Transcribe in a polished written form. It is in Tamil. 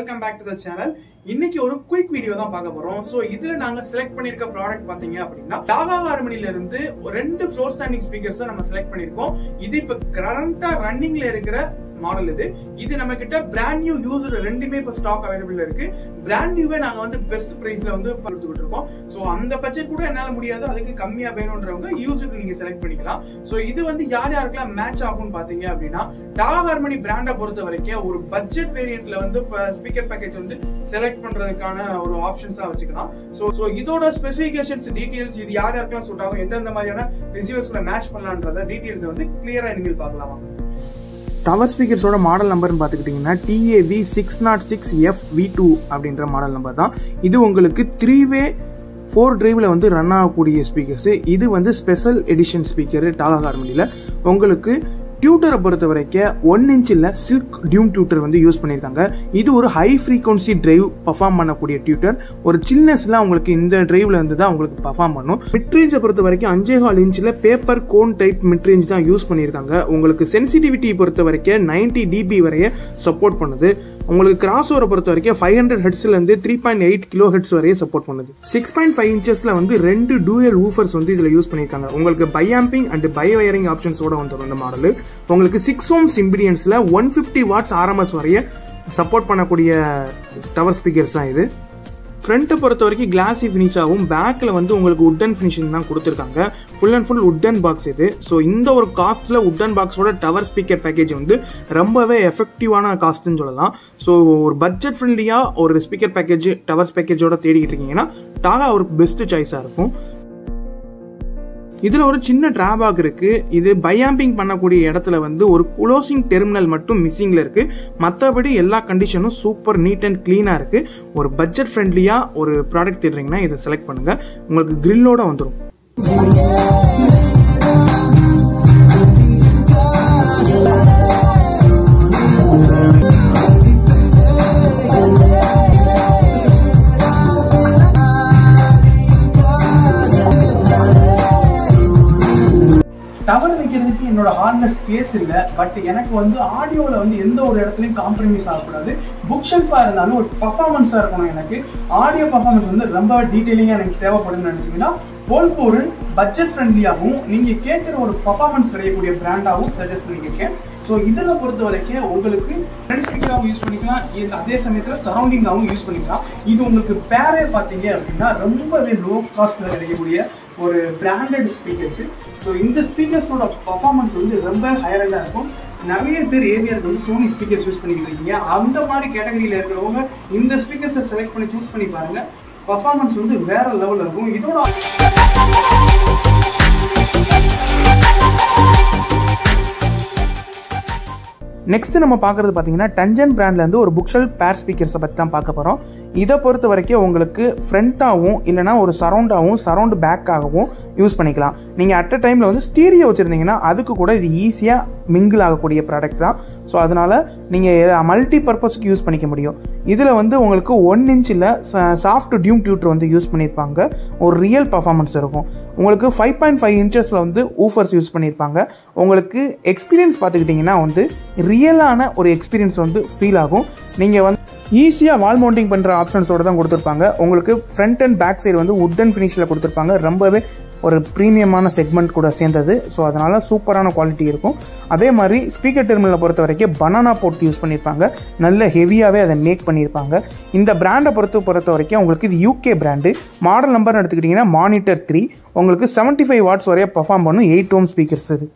Welcome back to the channel. இன்னைக்கு ஒரு குயிக் வீடியோ தான் பார்க்க போறோம். சோ இதுல நாங்க செலக்ட் பண்ணிருக்க ப்ராடக்ட் பாத்தீங்க அப்படின்னா டாகா ஹார்மனில இருந்து ரெண்டு ஃப்ளோர் ஸ்டாண்டிங் ஸ்பீக்கர்ஸ் நம்ம செலக்ட் பண்ணிருக்கோம். இது இப்ப கரண்டா ரன்னிங்ல இருக்கிற மாடல். இது நம்ம கிட்ட பிராண்ட் நியூ யூசர் ரெண்டுமே இப்ப ஸ்டாக் அவைலபிள் இருக்கு. பிராண்ட் நியூவே நாங்க வந்து பெஸ்ட் பிரைஸ்ல வந்து கொடுத்துட்டு இருக்கோம். சோ அந்த பட்ஜெட் கூட என்னால முடியாது, அதுக்கு கம்மியா வேணும்ன்றவங்க யூசர் நீங்க செலக்ட் பண்ணிக்கலாம். சோ இது வந்து யார் யாருக்கெல்லாம் மேட்ச் ஆகும்னு பாத்தீங்க அப்படின்னா டாகா ஹார்மனி பிராண்டை பொறுத்த வரைக்கும் ஒரு பட்ஜெட் வேரியன்ட்ல வந்து ஸ்பீக்கர் பேக்கேஜ் வந்து செலக்ட் பண்றதுக்கான ஒரு ஆப்ஷன்ஸா வச்சுக்கலாம். சோ இதோட ஸ்பெசிபிகேஷன்ஸ் டீடைல்ஸ் இது யார் யாருக்கெல்லாம் சூட் ஆகும், எந்தெந்த மாதிரியான ரிசீவர்ஸ் கூட மேட்ச் பண்ணலாம்ன்றத டீடைல்ஸ் வந்து கிளியரா நீங்கள் பார்க்கலாம். டவர் ஸ்பீக்கர்ஸோட மாடல் நம்பர்னு பார்த்துக்கிட்டிங்கன்னா TAV606FV2 அப்படின்ற மாடல் நம்பர் தான். இது உங்களுக்கு 3-way 4 டிரைவில் வந்து ரன் ஆகக்கூடிய ஸ்பீக்கர்ஸு. இது வந்து ஸ்பெஷல் எடிஷன் ஸ்பீக்கரு டாகா ஹார்மனியில். உங்களுக்கு டியூட்டரை பொறுத்த வரைக்கும் 1 இன்ச்சில் சில்க் டியூம் டியூட்டர் வந்து யூஸ் பண்ணியிருக்காங்க. இது ஒரு ஹை ஃப்ரீக்வன்சி டிரைவ் பர்ஃபார்ம் பண்ணக்கூடிய டியூட்டர். ஒரு சில்னஸ்லாம் உங்களுக்கு இந்த டிரைவ்ல இருந்து தான் உங்களுக்கு பர்ஃபார்ம் பண்ணும். மிட்ரேஞ்சை பொறுத்த வரைக்கும் 5.25 இன்ச்சில் பேப்பர் கோன் டைப் மிட்ரேஞ்ச் தான் யூஸ் பண்ணியிருக்காங்க. உங்களுக்கு சென்சிட்டிவிட்டி பொறுத்த வரைக்கும் 90 dB வரைய சப்போர்ட் பண்ணுது. உங்களுக்கு கிராஸ் ஓவரை பொறுத்த வரைக்கும் 500 ஹெர்ட்ஸ்ல இருந்து 3.8 kHz வரைய சப்போர்ட் பண்ணுது. 6.5 இன்ச்சஸ்ல வந்து 2 டூயல் ஊஃபர்ஸ் வந்து இதுல யூஸ் பண்ணிருக்காங்க. உங்களுக்கு பைஆம்பிங் அண்ட் பை வயரிங் ஆப்ஷன்ஸோட வந்துடும் இந்த மாடல். உங்களுக்கு 6 ohms இம்பிடியன்ஸ்ல 150 watts RMS வரைய சப்போர்ட் பண்ணக்கூடிய டவர் ஸ்பீக்கர்ஸ் தான் இது. ஃப்ரண்ட்டை பொறுத்த வரைக்கும் கிளாசி ஃபினிஷ் ஆகும். பேக்கில் வந்து உங்களுக்கு உட்டன் ஃபினிஷிங் தான் கொடுத்துருக்காங்க. Full and full wooden box இது. ஸோ இந்த ஒரு காஸ்ட்ல உட்டன் பாக்ஸோட டவர் ஸ்பீக்கர் பேக்கேஜ் வந்து ரொம்பவே எஃபெக்டிவான காஸ்ட்னு சொல்லலாம். ஸோ ஒரு பட்ஜெட் ஃப்ரெண்ட்லியாக ஒரு ஸ்பீக்கர் பேக்கேஜ் டவர் பேக்கேஜோட தேடிக்கிட்டு இருக்கீங்கன்னா டாகா ஒரு பெஸ்ட் சாய்ஸாக இருக்கும். இதுல ஒரு சின்ன டிராபேக் இருக்கு. இது பைஆம்பிங் பண்ணக்கூடிய இடத்துல வந்து ஒரு க்ளோசிங் டெர்மினல் மட்டும் மிஸ்ஸிங்ல இருக்கு. மற்றபடி எல்லா கண்டிஷனும் சூப்பர் நீட் அண்ட் கிளீனா இருக்கு. ஒரு பட்ஜெட் ஃப்ரெண்ட்லியா ஒரு ப்ராடக்ட் தேடுறீங்கன்னா இதை செலக்ட் பண்ணுங்க. உங்களுக்கு கிரில்லோட வந்துடும். டவர் வைக்கிறதுக்கு என்னோட ஹார்ட்ல ஸ்பேஸ் இல்லை. பட் எனக்கு வந்து ஆடியோவில் வந்து எந்த ஒரு இடத்துலையும் காம்ப்ரமைஸ் ஆகக்கூடாது. புக் ஷெல்ஃபாக இருந்தாலும் ஒரு பர்ஃபார்மன்ஸாக இருக்கணும். எனக்கு ஆடியோ பர்ஃபார்மன்ஸ் வந்து ரொம்ப டீட்டெயிலிங்காக எனக்கு தேவைப்படுதுன்னு நினச்சிங்கன்னா போல்பொருள் பட்ஜெட் ஃப்ரெண்ட்லியாகவும் நீங்கள் கேட்குற ஒரு பர்ஃபார்மன்ஸ் கிடைக்கக்கூடிய பிராண்டாகவும் சஜஸ்ட் பண்ணியிருக்கேன். ஸோ இதில் பொறுத்த வரைக்கும் உங்களுக்கு ஃப்ரண்ட் ஸ்பீக்கராகவும் யூஸ் பண்ணிக்கலாம், அதே சமயத்தில் சரௌண்டிங்காகவும் யூஸ் பண்ணிக்கலாம். இது உங்களுக்கு பேரே பார்த்தீங்க அப்படின்னா ரொம்பவே லோ காஸ்ட்டில் கிடைக்கக்கூடிய ஒரு பிராண்டட் ஸ்பீக்கர்ஸு. ஸோ இந்த ஸ்பீக்கர்ஸோட பர்ஃபார்மன்ஸ் வந்து ரொம்ப ஹையராக இருக்கும். நிறைய பேர் ஏரியாவுக்கு வந்து சோனி ஸ்பீக்கர்ஸ் யூஸ் பண்ணிக்கிட்டு இருக்கீங்க. அந்த மாதிரி கேட்டகரியில் இருக்கிறவங்க இந்த ஸ்பீக்கர்ஸை செலக்ட் பண்ணி சூஸ் பண்ணி பாருங்கள். பர்ஃபார்மன்ஸ் வந்து வேற லெவலில் இருக்கும். இதோட நெக்ஸ்ட் நம்ம பார்க்குறது பார்த்தீங்கன்னா டஞ்சன் பிராண்ட்லேருந்து ஒரு புக்ஷெல்ஃப் பேர் ஸ்பீக்கர்ஸை பற்றி தான் பார்க்க போகிறோம். இதை பொறுத்த வரைக்கும் உங்களுக்கு ஃப்ரண்ட்டாகவும் இல்லைனா ஒரு சரௌண்ட் பேக்காகவும் யூஸ் பண்ணிக்கலாம். நீங்கள் அட் அ டைமில் வந்து ஸ்டீரியோ வச்சுருந்தீங்கன்னா அதுக்கு கூட இது ஈஸியாக மிங்கிள் ஆகக்கூடிய ப்ராடக்ட் தான். ஸோ அதனால் நீங்கள் மல்டி பர்பஸ்க்கு யூஸ் பண்ணிக்க முடியும். இதில் வந்து உங்களுக்கு 1 இன்ச்சில் சாஃப்ட் டியூம் டியூட்டர் வந்து யூஸ் பண்ணியிருப்பாங்க. ஒரு ரியல் பர்ஃபார்மன்ஸ் இருக்கும். உங்களுக்கு 5.5 இன்ச்சஸில் வந்து ஊஃபர்ஸ் யூஸ் பண்ணியிருப்பாங்க. உங்களுக்கு எக்ஸ்பீரியன்ஸ் பார்த்துக்கிட்டிங்கன்னா வந்து ரியலான ஒரு எக்ஸ்பீரியன்ஸ் வந்து ஃபீல் ஆகும். நீங்கள் வந்து ஈஸியாக வால் மவுண்டிங் பண்ணுற ஆப்ஷன்ஸோடு தான் கொடுத்துருப்பாங்க. உங்களுக்கு ஃப்ரண்ட் அண்ட் பேக் சைடு வந்து உட்டன் ஃபினிஷில் கொடுத்துருப்பாங்க. ரொம்பவே ஒரு ப்ரீமியமான செக்மெண்ட் கூட சேர்ந்தது. ஸோ அதனால் சூப்பரான குவாலிட்டி இருக்கும். அதே மாதிரி ஸ்பீக்கர் டெர்மினலை பொறுத்த வரைக்கும் பனானா போட்டு யூஸ் பண்ணியிருப்பாங்க. நல்ல ஹெவியாகவே அதை மேக் பண்ணியிருப்பாங்க. இந்த பிராண்டை பொறுத்த வரைக்கும் உங்களுக்கு இது UK பிராண்டு. மாடல் நம்பர்னு எடுத்துக்கிட்டிங்கன்னா மானிட்டர் 3. உங்களுக்கு 75 watts வரைய பர்ஃபார்ம் பண்ணும் 8 ohm ஸ்பீக்கர்ஸ் இது.